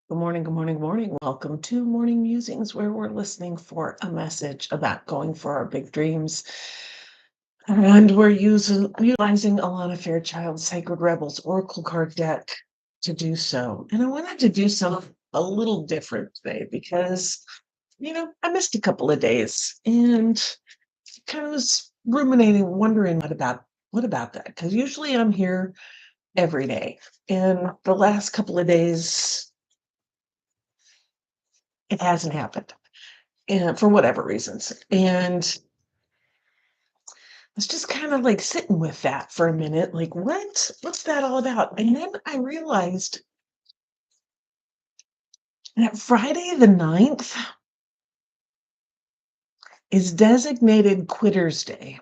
Good morning, good morning, good morning. Welcome to Morning Musings, where we're listening for a message about going for our big dreams. And we're utilizing Alana Fairchild's Sacred Rebels Oracle card deck to do so. And I wanted to do something a little different today because, I missed a couple of days and kind of was ruminating, wondering what about that? Because usually I'm here every day. And the last couple of days, it hasn't happened. And for whatever reasons. And I was just kind of like sitting with that for a minute, like, what's that all about? And then I realized that Friday the 9th is designated Quitters Day.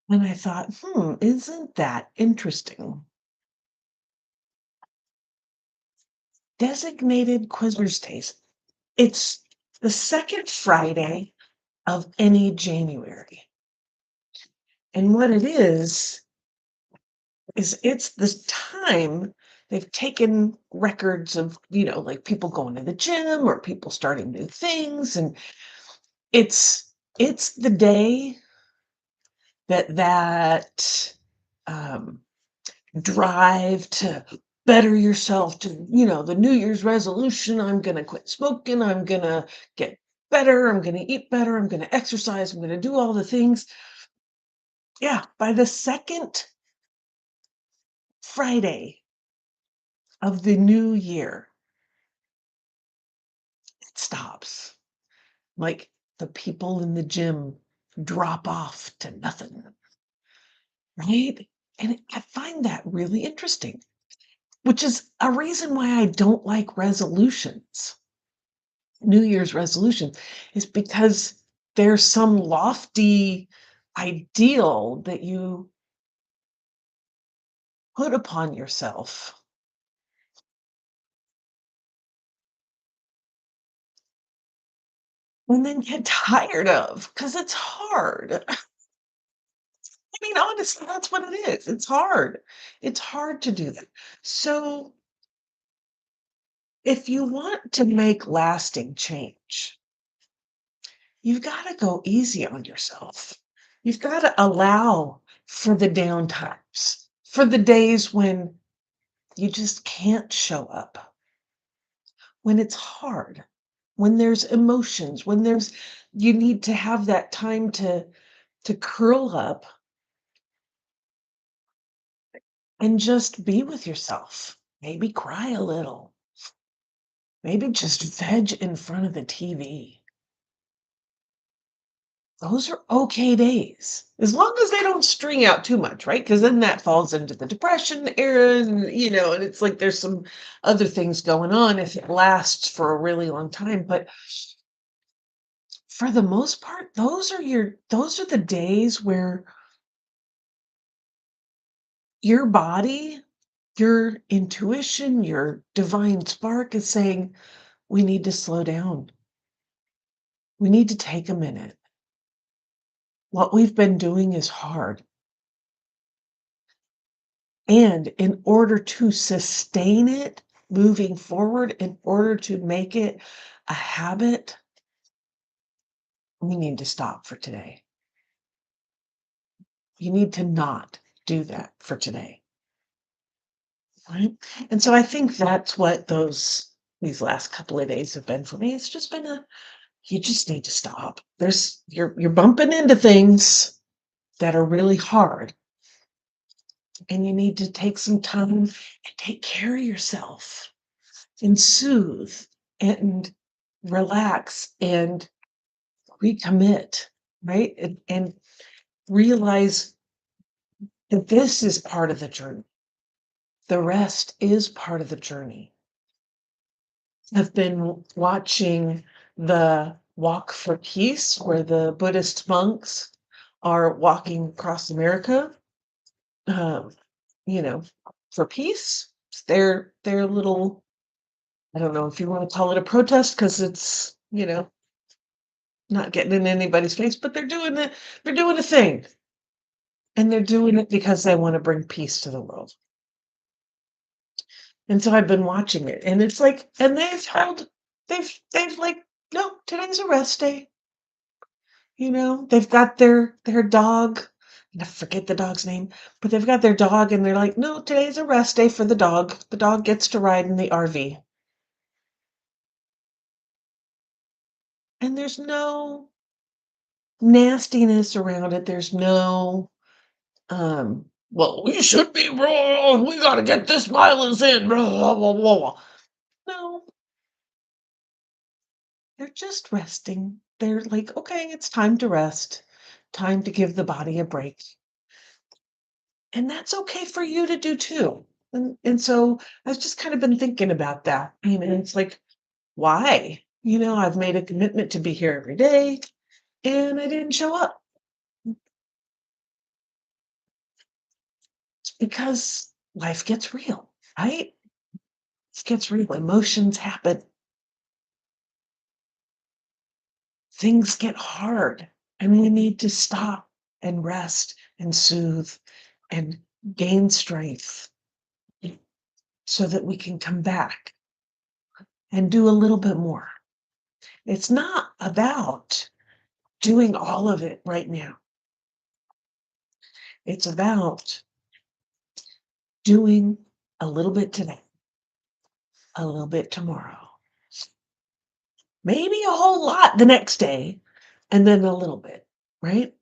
And I thought, isn't that interesting? Designated Quitters Days. It's the second Friday of any January. And what it is it's this time they've taken records of, like people going to the gym or people starting new things. And it's it's the day that um, drive to better yourself to, the New Year's resolution. I'm going to quit smoking. I'm going to get better. I'm going to eat better. I'm going to exercise. I'm going to do all the things. Yeah. By the second Friday of the new year, it stops. Like, the people in the gym drop off to nothing, right? And I find that really interesting, which is a reason why I don't like resolutions. New Year's resolutions is because there's some lofty ideal that you put upon yourself and then get tired of because it's hard. I mean, honestly, that's what it is. It's hard. It's hard to do that. So, if you want to make lasting change, you've got to go easy on yourself. You've got to allow for the down times, for the days when you just can't show up, when it's hard, when there's emotions, when you need to have that time to curl up and just be with yourself. Maybe cry a little. Maybe just veg in front of the TV. Those are okay days, as long as they don't string out too much, right? Because then that falls into the depression era, and it's like there's some other things going on if it lasts for a really long time. But for the most part, those are the days where your body, your intuition, your divine spark is saying, we need to slow down. We need to take a minute. What we've been doing is hard. And in order to sustain it moving forward, in order to make it a habit, we need to stop for today. You need to not do that for today. Right? And so I think that's what these last couple of days have been for me. It's just been you just need to stop. You're bumping into things that are really hard, and you need to take some time and take care of yourself and soothe and relax and recommit, right? And realize that this is part of the journey. The rest is part of the journey. I've been watching the Walk for Peace, where the Buddhist monks are walking across America, um, you know, for peace. It's their little, I don't know if you want to call it a protest because it's, not getting in anybody's face, but they're doing a thing. And they're doing it because they want to bring peace to the world. And so I've been watching it, and it's like, and they've like, no, today's a rest day. They've got their dog. I forget the dog's name, but they've got their dog, and they're like, no, today's a rest day for the dog. The dog gets to ride in the RV. And there's no nastiness around it. There's no, well, we should be wrong. We got to get this mileage in. Blah, blah, blah, blah. No, they're just resting. They're like, okay, it's time to rest, time to give the body a break. And that's okay for you to do too. And so I've just kind of been thinking about that. And it's like, why? I've made a commitment to be here every day, and I didn't show up. It's because life gets real, right? It gets real. Emotions happen. Things get hard, and we need to stop and rest and soothe and gain strength so that we can come back and do a little bit more. It's not about doing all of it right now. It's about doing a little bit today, a little bit tomorrow, maybe a whole lot the next day, and then a little bit, right?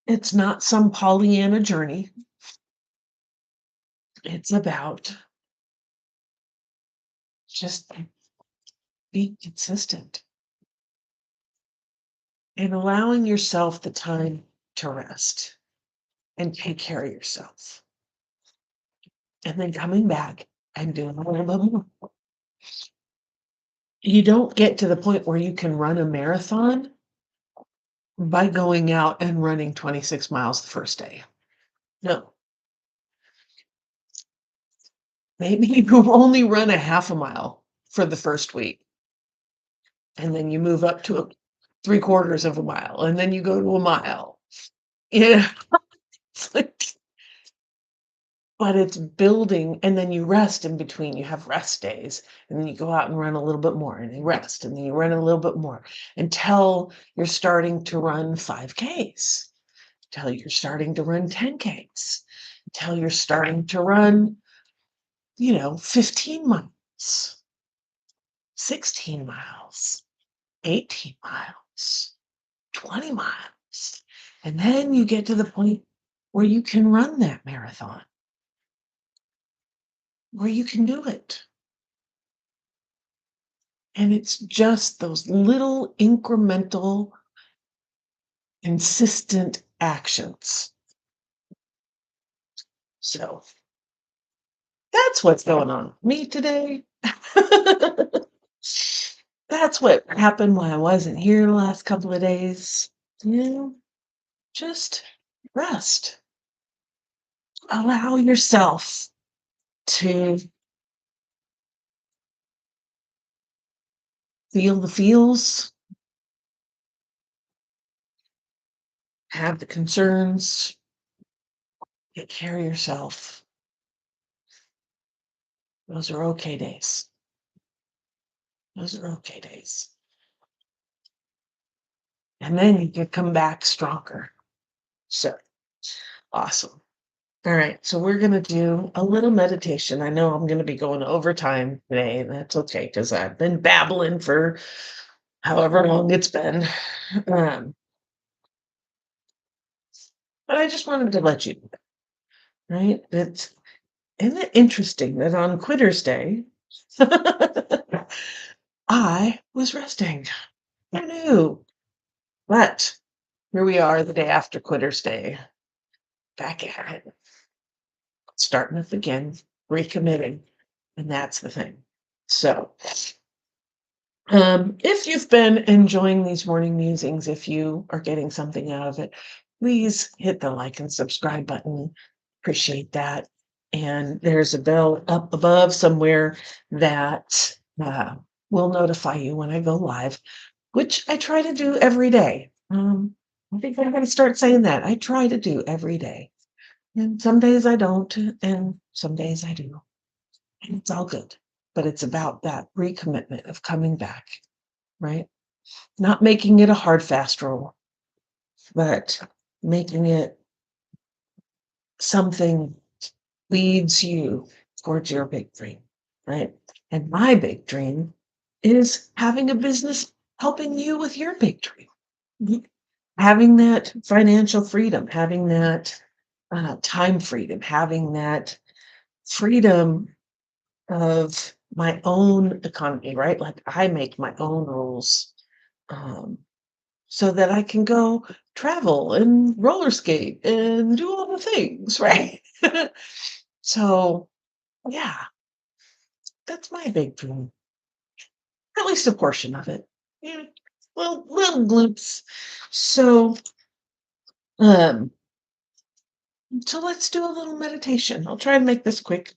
It's not some Pollyanna journey. It's about just being consistent and allowing yourself the time to rest and take care of yourself. And then coming back and doing a little bit more. You don't get to the point where you can run a marathon by going out and running 26 miles the first day. No. Maybe you only run a half a mile for the first week. And then you move up to 3/4 of a mile, and then you go to a mile. Yeah. It's like, but it's building, and then you rest in between. You have rest days, and then you go out and run a little bit more, and you rest, and then you run a little bit more until you're starting to run 5Ks, until you're starting to run 10Ks, until you're starting to run, 15 miles, 16 miles, 18 miles, 20 miles. And then you get to the point where you can run that marathon, where you can do it. And it's just those little incremental, consistent actions. So that's what's going on with me today. That's what happened while I wasn't here the last couple of days. Just rest. Allow yourself to feel the feels, have the concerns, take care of yourself. Those are okay days. Those are okay days. And then you can come back stronger. So awesome. All right. So we're going to do a little meditation. I know I'm going to be going overtime today, and that's okay because I've been babbling for however long it's been. Um, but I just wanted to let you know, right? Isn't it interesting that on Quitter's Day, I was resting. Who knew? But here we are the day after Quitter's Day, back at it, starting up again, recommitting. And that's the thing. So, if you've been enjoying these morning musings, if you are getting something out of it, please hit the like and subscribe button. Appreciate that. And there's a bell up above somewhere that will notify you when I go live, which I try to do every day. I think I'm going to start saying that. I try to do every day. And some days I don't, and some days I do. And it's all good. But it's about that recommitment of coming back, right? Not making it a hard, fast rule, but making it something leads you towards your big dream, right? And my big dream is having a business helping you with your big dream. Having that financial freedom, having that time freedom, having that freedom of my own economy, right? Like I make my own rules, um, so that I can go travel and roller skate and do all the things, right? So, yeah, that's my big dream, at least a portion of it. Yeah, little glimpse. So, um, so let's do a little meditation. I'll try and make this quick.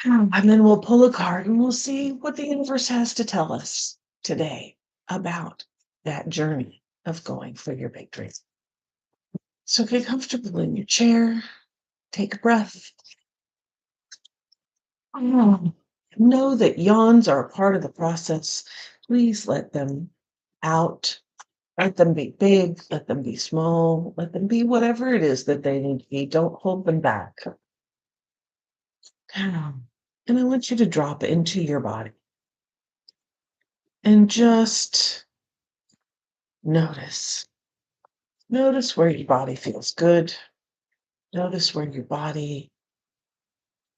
And then we'll pull a card and we'll see what the universe has to tell us today about that journey of going for your big dream. So get comfortable in your chair, take a breath. Know that yawns are a part of the process. Please let them out. Let them be big, let them be small, let them be whatever it is that they need to be. Don't hold them back. And I want you to drop into your body and just notice. Notice where your body feels good. Notice where your body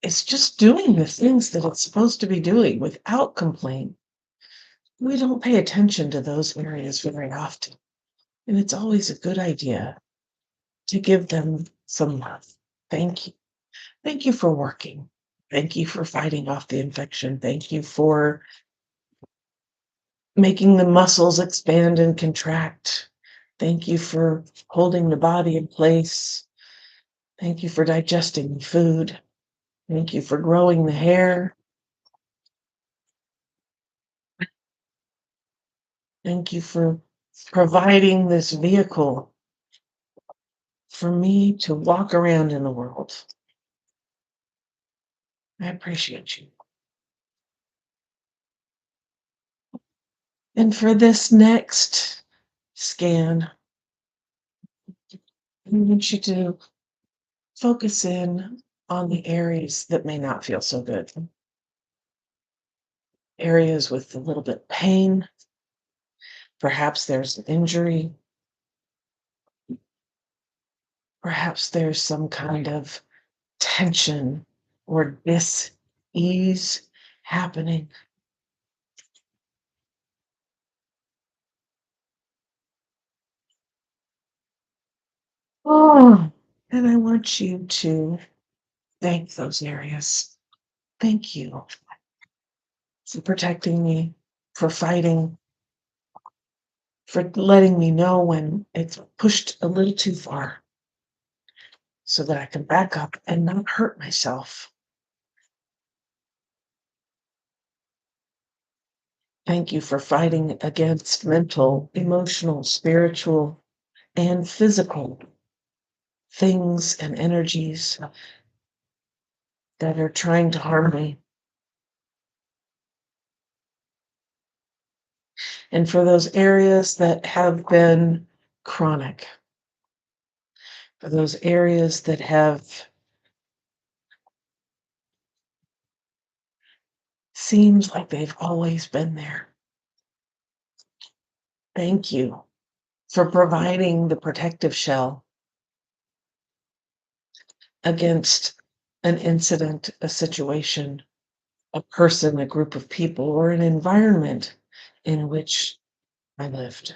is just doing the things that it's supposed to be doing without complaint. We don't pay attention to those areas very often. And it's always a good idea to give them some love. Thank you. Thank you for working. Thank you for fighting off the infection. Thank you for making the muscles expand and contract. Thank you for holding the body in place. Thank you for digesting the food. Thank you for growing the hair. Thank you for providing this vehicle for me to walk around in the world. I appreciate you. And for this next scan, I want you to focus in on the areas that may not feel so good. Areas with a little bit of pain. Perhaps there's an injury. Perhaps there's some kind of tension or dis-ease happening. Oh, and I want you to thank those areas. Thank you for protecting me, for fighting, for letting me know when it's pushed a little too far so that I can back up and not hurt myself. Thank you for fighting against mental, emotional, spiritual, and physical things and energies that are trying to harm me. And for those areas that have been chronic, for those areas that have seems like they've always been there. Thank you for providing the protective shell against an incident, a situation, a person, a group of people, or an environment in which I lived.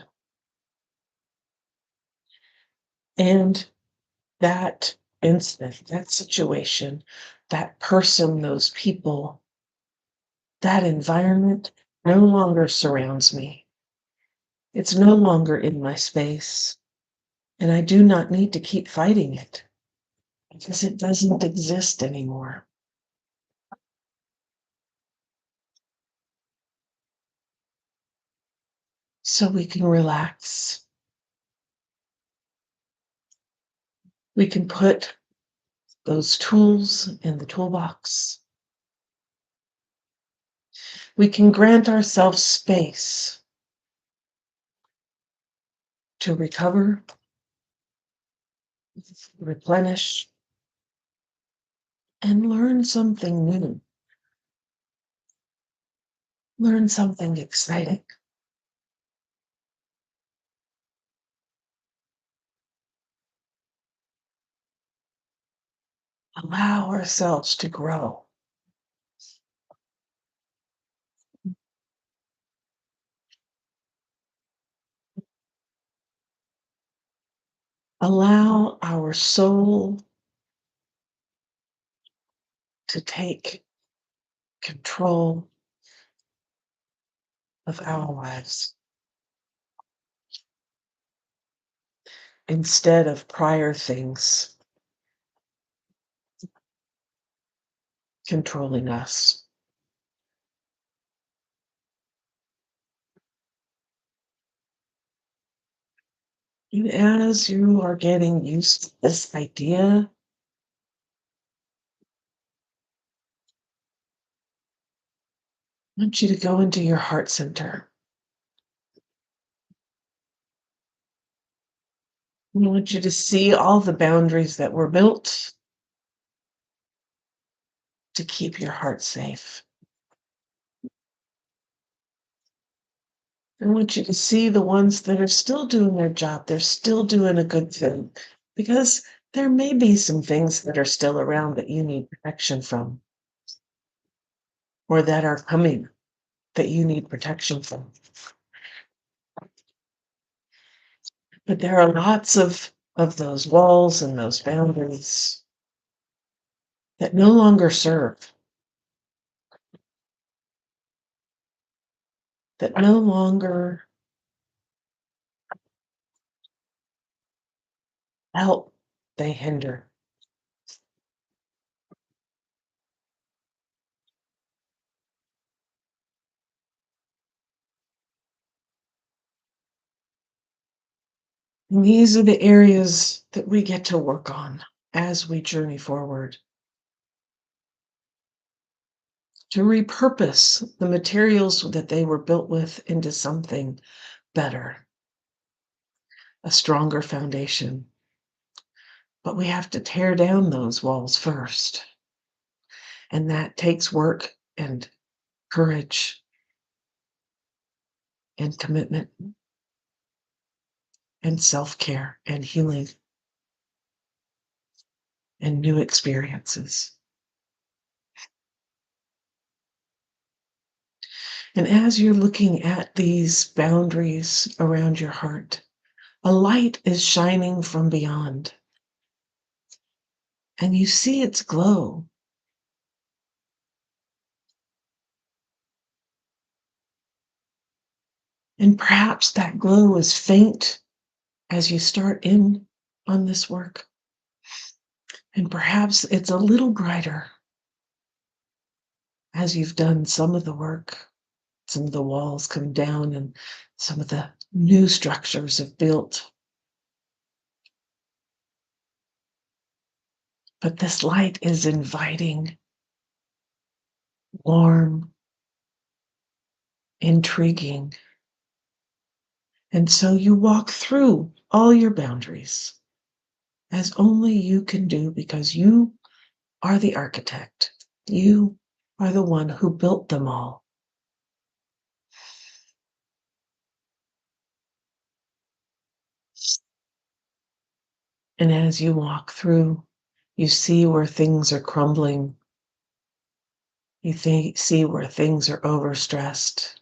And that incident, that situation, that person, those people, that environment no longer surrounds me. It's no longer in my space. And I do not need to keep fighting it because it doesn't exist anymore. So we can relax We can put those tools in the toolbox. We can grant ourselves space to recover, replenish, and learn something new. Learn something exciting. Allow ourselves to grow. Allow our soul to take control of our lives instead of prior things controlling us. And as you are getting used to this idea, I want you to go into your heart center. I want you to see all the boundaries that were built to keep your heart safe. I want you to see the ones that are still doing their job. They're still doing a good thing, because there may be some things that are still around that you need protection from, or that are coming that you need protection from. But there are lots of those walls and those boundaries that no longer serve, that no longer help, they hinder. And these are the areas that we get to work on as we journey forward, to repurpose the materials that they were built with into something better, a stronger foundation. But we have to tear down those walls first. And that takes work and courage and commitment and self-care and healing and new experiences. And as you're looking at these boundaries around your heart, a light is shining from beyond. And you see its glow. And perhaps that glow is faint as you start in on this work. And perhaps it's a little brighter as you've done some of the work. Some of the walls come down and some of the new structures have built. But this light is inviting, warm, intriguing. And so you walk through all your boundaries as only you can do, because you are the architect. You are the one who built them all. And as you walk through, you see where things are crumbling. You see where things are overstressed.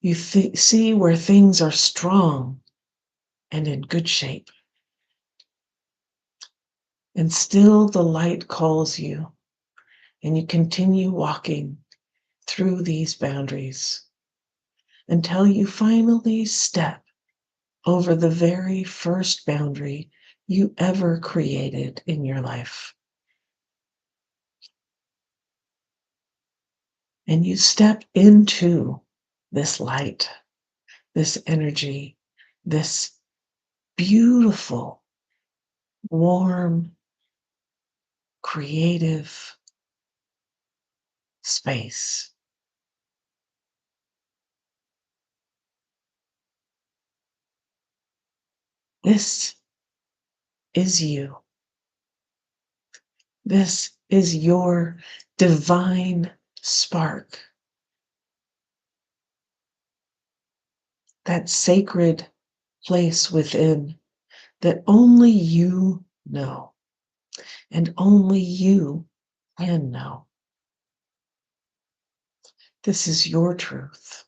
You see where things are strong and in good shape. And still the light calls you, and you continue walking through these boundaries until you finally step over the very first boundary you ever created in your life. And you step into this light, this energy, this beautiful warm, creative space. This is you. This is your divine spark, that sacred place within that only you know and only you can know. This is your truth.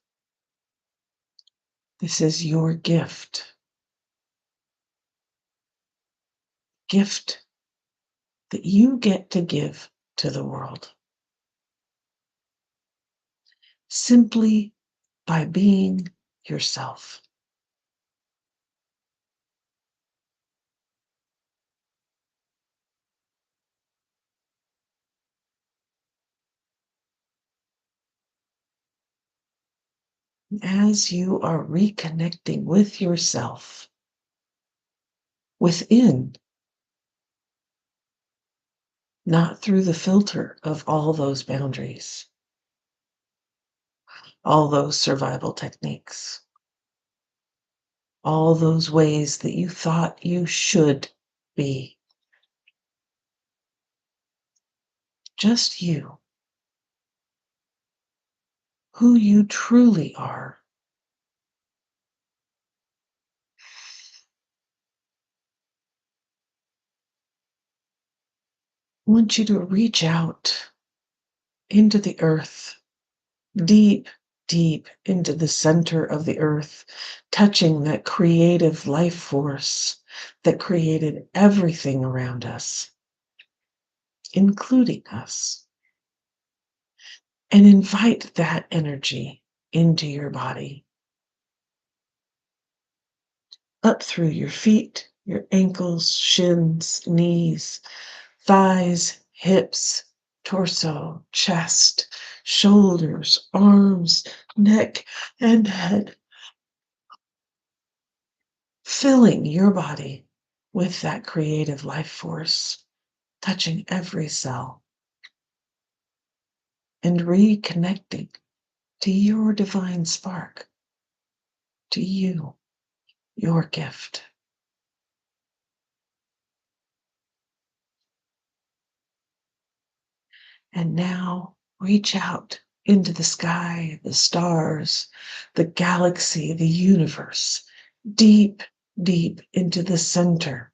This is your gift that you get to give to the world simply by being yourself. As you are reconnecting with yourself within, not through the filter of all those boundaries, all those survival techniques, all those ways that you thought you should be. Just you, who you truly are. I want you to reach out into the earth, deep, deep into the center of the earth, touching that creative life force that created everything around us, including us, and invite that energy into your body, up through your feet, your ankles, shins, knees, thighs, hips, torso, chest, shoulders, arms, neck, and head, filling your body with that creative life force, touching every cell and reconnecting to your divine spark, to you, your gift. And now reach out into the sky, the stars, the galaxy, the universe, deep, deep into the center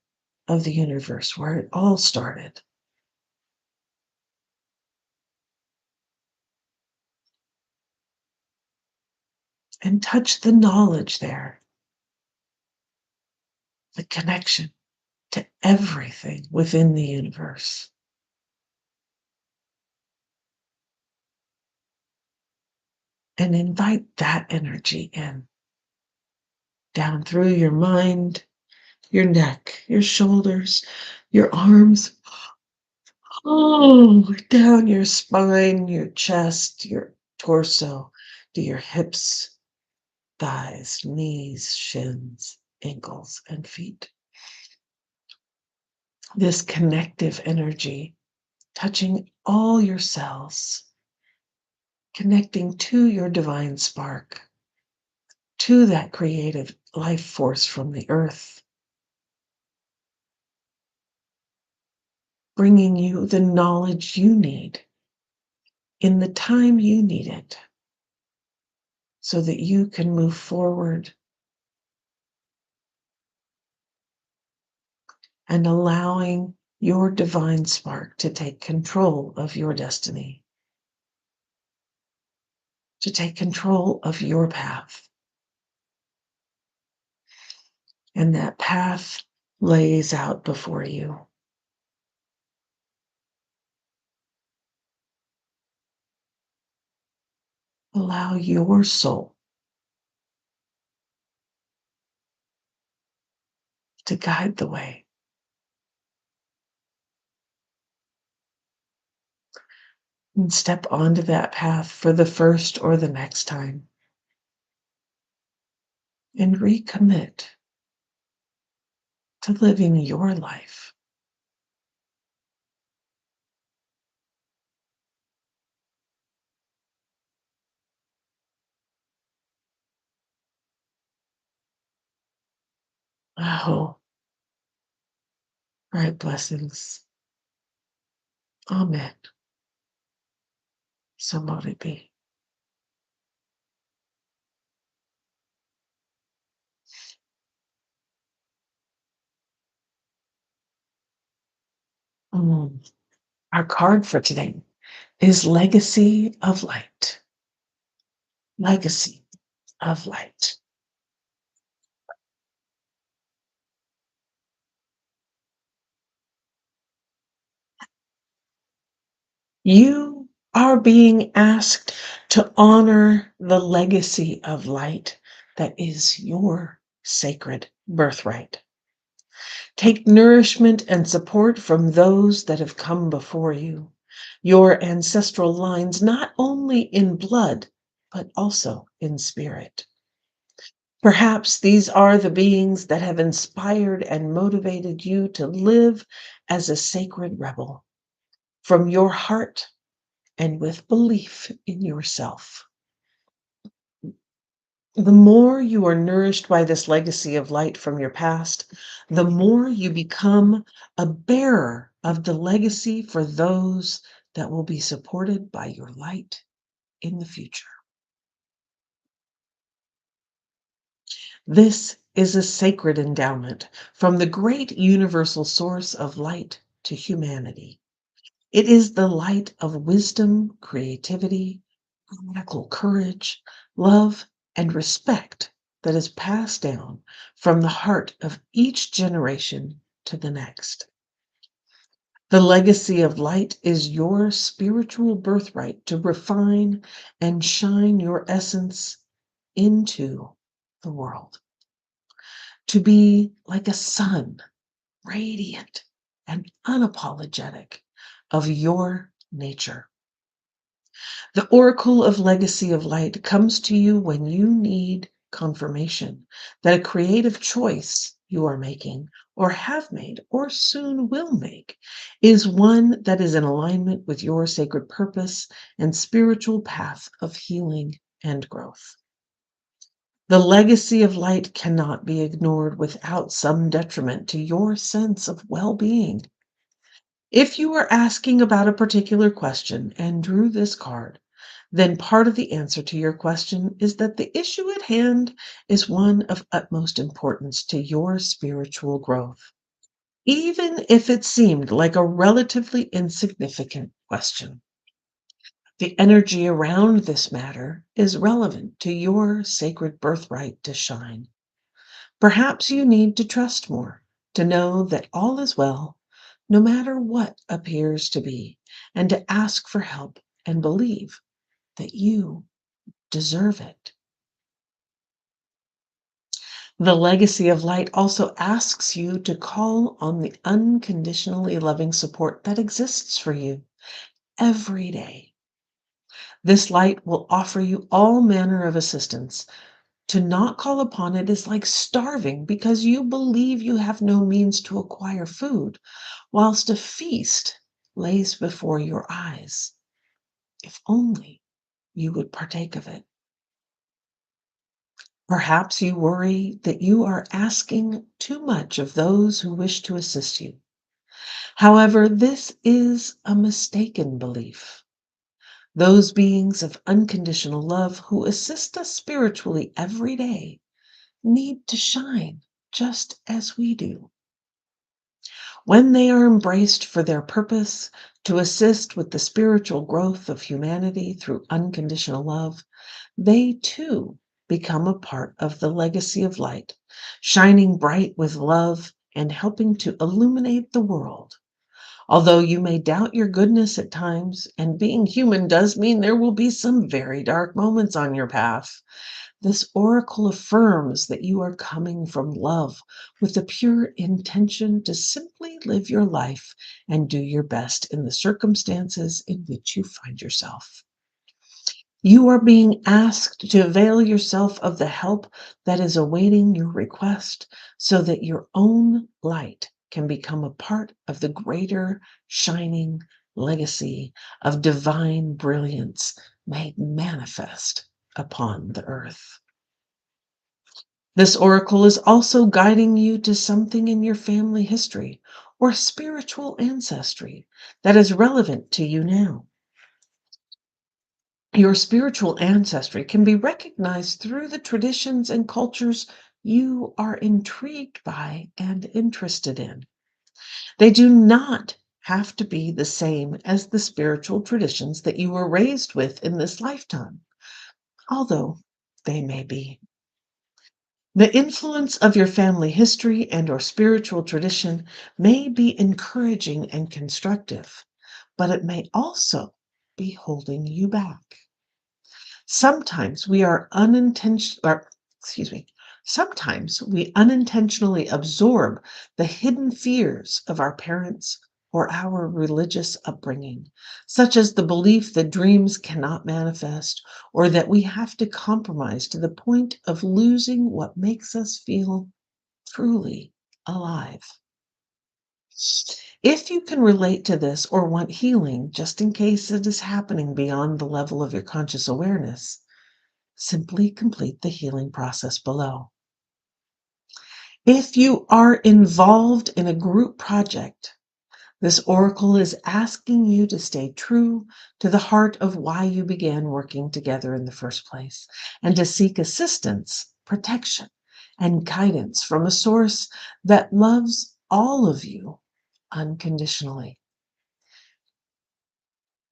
of the universe where it all started. And touch the knowledge there, the connection to everything within the universe. And invite that energy in, down through your mind, your neck, your shoulders, your arms, oh, down your spine, your chest, your torso, to your hips, thighs, knees, shins, ankles, and feet. This connective energy touching all your cells, connecting to your divine spark, to that creative life force from the earth, bringing you the knowledge you need in the time you need it so that you can move forward and allowing your divine spark to take control of your destiny, to take control of your path. And that path lays out before you. Allow your soul to guide the way. And step onto that path for the first or the next time. And recommit to living your life Oh, right. Blessings. Amen. So mote it be. Mm. Our card for today is Legacy of Light. Legacy of Light. You are being asked to honor the legacy of light that is your sacred birthright. Take nourishment and support from those that have come before you, your ancestral lines, not only in blood, but also in spirit. Perhaps these are the beings that have inspired and motivated you to live as a sacred rebel from your heart and with belief in yourself. The more you are nourished by this legacy of light from your past, the more you become a bearer of the legacy for those that will be supported by your light in the future. This is a sacred endowment from the great universal source of light to humanity. It is the light of wisdom, creativity, radical courage, love, and respect that is passed down from the heart of each generation to the next. The legacy of light is your spiritual birthright to refine and shine your essence into the world, to be like a sun, radiant and unapologetic of your nature. The oracle of legacy of light comes to you when you need confirmation that a creative choice you are making, or have made, or soon will make, is one that is in alignment with your sacred purpose and spiritual path of healing and growth. The legacy of light cannot be ignored without some detriment to your sense of well being. If you are asking about a particular question and drew this card, then part of the answer to your question is that the issue at hand is one of utmost importance to your spiritual growth, even if it seemed like a relatively insignificant question. The energy around this matter is relevant to your sacred birthright to shine. Perhaps you need to trust more, to know that all is well, no matter what appears to be, and to ask for help and believe that you deserve it. The legacy of light also asks you to call on the unconditionally loving support that exists for you every day. This light will offer you all manner of assistance. To not call upon it is like starving because you believe you have no means to acquire food, whilst a feast lays before your eyes. If only you would partake of it. Perhaps you worry that you are asking too much of those who wish to assist you. However, this is a mistaken belief. Those beings of unconditional love who assist us spiritually every day need to shine just as we do. When they are embraced for their purpose to assist with the spiritual growth of humanity through unconditional love, they too become a part of the legacy of light, shining bright with love and helping to illuminate the world. Although you may doubt your goodness at times, and being human does mean there will be some very dark moments on your path, this oracle affirms that you are coming from love with the pure intention to simply live your life and do your best in the circumstances in which you find yourself. You are being asked to avail yourself of the help that is awaiting your request so that your own light can become a part of the greater shining legacy of divine brilliance made manifest upon the earth. This oracle is also guiding you to something in your family history or spiritual ancestry that is relevant to you now. Your spiritual ancestry can be recognized through the traditions and cultures you are intrigued by and interested in. They do not have to be the same as the spiritual traditions that you were raised with in this lifetime, although they may be. The influence of your family history and or spiritual tradition may be encouraging and constructive, but it may also be holding you back. Sometimes we are sometimes we unintentionally absorb the hidden fears of our parents or our religious upbringing, such as the belief that dreams cannot manifest or that we have to compromise to the point of losing what makes us feel truly alive. If you can relate to this or want healing, just in case it is happening beyond the level of your conscious awareness, simply complete the healing process below. If you are involved in a group project, this oracle is asking you to stay true to the heart of why you began working together in the first place and to seek assistance, protection, and guidance from a source that loves all of you unconditionally.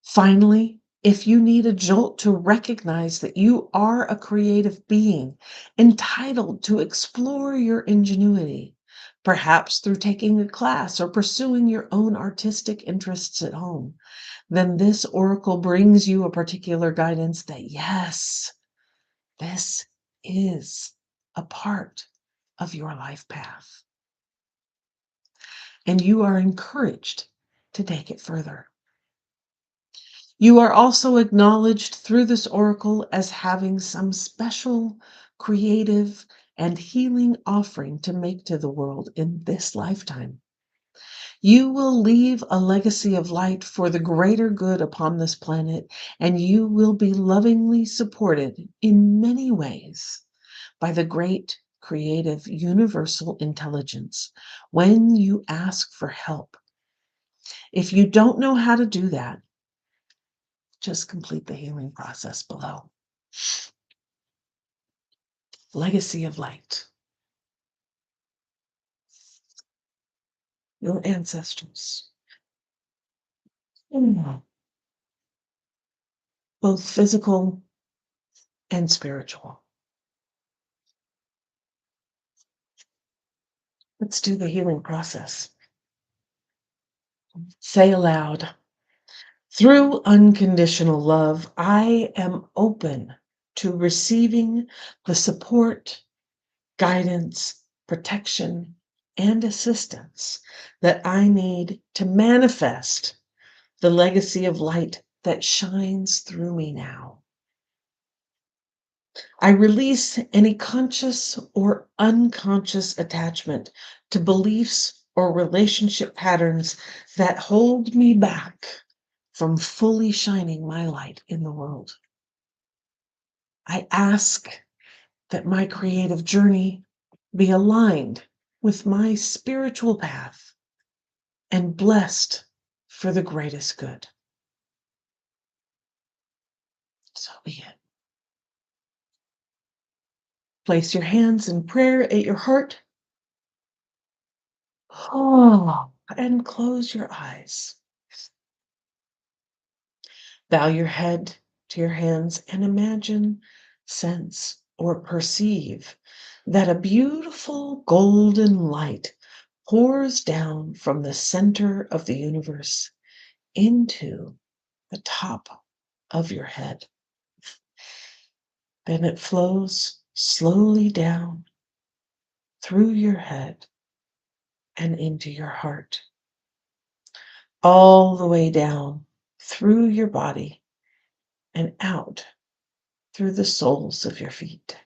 Finally, if you need a jolt to recognize that you are a creative being entitled to explore your ingenuity, perhaps through taking a class or pursuing your own artistic interests at home, then this oracle brings you a particular guidance that yes, this is a part of your life path. And you are encouraged to take it further. You are also acknowledged through this oracle as having some special, creative, and healing offering to make to the world in this lifetime. You will leave a legacy of light for the greater good upon this planet, and you will be lovingly supported in many ways by the great, creative, universal intelligence when you ask for help. If you don't know how to do that, just complete the healing process below. Legacy of light. Your ancestors. Mm. Both physical and spiritual. Let's do the healing process. Say aloud, through unconditional love, I am open to receiving the support, guidance, protection, and assistance that I need to manifest the legacy of light that shines through me now. I release any conscious or unconscious attachment to beliefs or relationship patterns that hold me back from fully shining my light in the world. I ask that my creative journey be aligned with my spiritual path and blessed for the greatest good. So be it. Place your hands in prayer at your heart. Oh, and close your eyes. Bow your head to your hands and imagine, sense, or perceive that a beautiful golden light pours down from the center of the universe into the top of your head. Then it flows slowly down through your head and into your heart, all the way down through your body and out through the soles of your feet.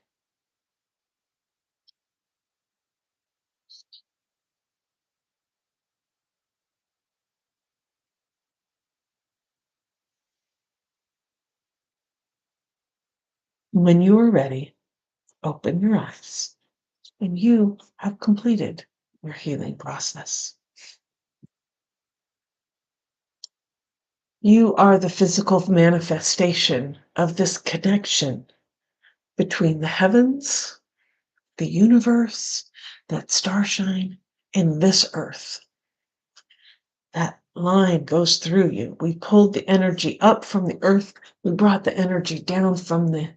When you are ready, open your eyes. and you have completed your healing process. You are the physical manifestation of this connection between the heavens, the universe, that starshine, and this earth. That line goes through you. We pulled the energy up from the earth. We brought the energy down from the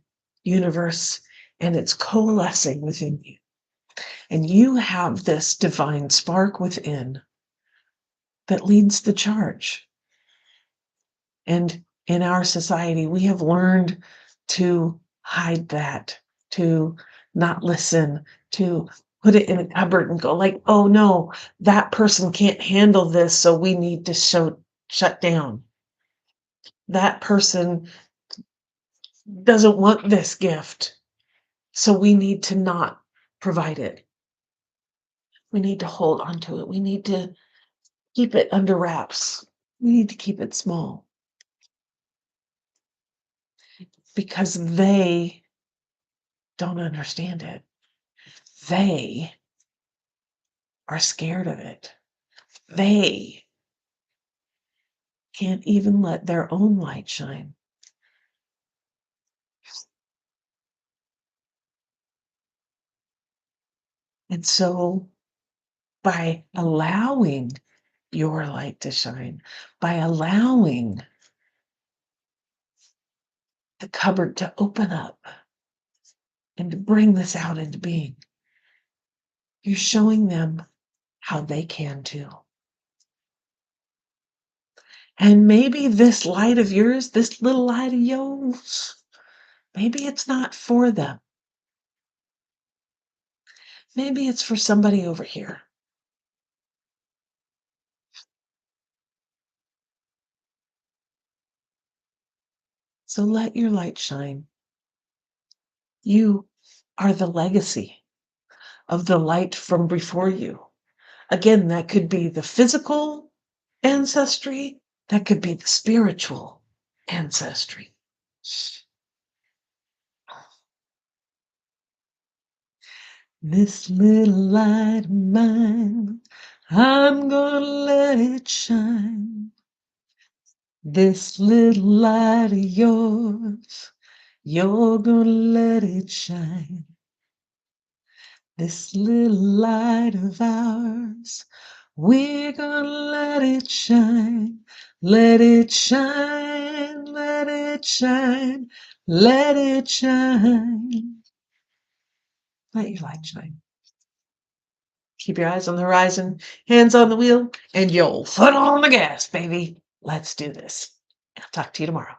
universe, and it's coalescing within you. And you have this divine spark within that leads the charge. And in our society, we have learned to hide that, to not listen, to put it in a cupboard and go like, oh no, that person can't handle this, so we need to shut down. That person doesn't want this gift, so we need to not provide it. We need to hold on to it. We need to keep it under wraps. We need to keep it small because they don't understand it. They are scared of it. They can't even let their own light shine. And so by allowing your light to shine, by allowing the cupboard to open up and to bring this out into being, you're showing them how they can too. And maybe this light of yours, this little light of yours, maybe it's not for them. Maybe it's for somebody over here. So let your light shine. You are the legacy of the light from before you. Again, that could be the physical ancestry, that could be the spiritual ancestry. This little light of mine, I'm gonna let it shine. This little light of yours, you're gonna let it shine. This little light of ours, we're gonna let it shine. Let it shine, let it shine, let it shine. Let your light shine. Keep your eyes on the horizon, hands on the wheel, and your foot on the gas, baby. Let's do this. I'll talk to you tomorrow.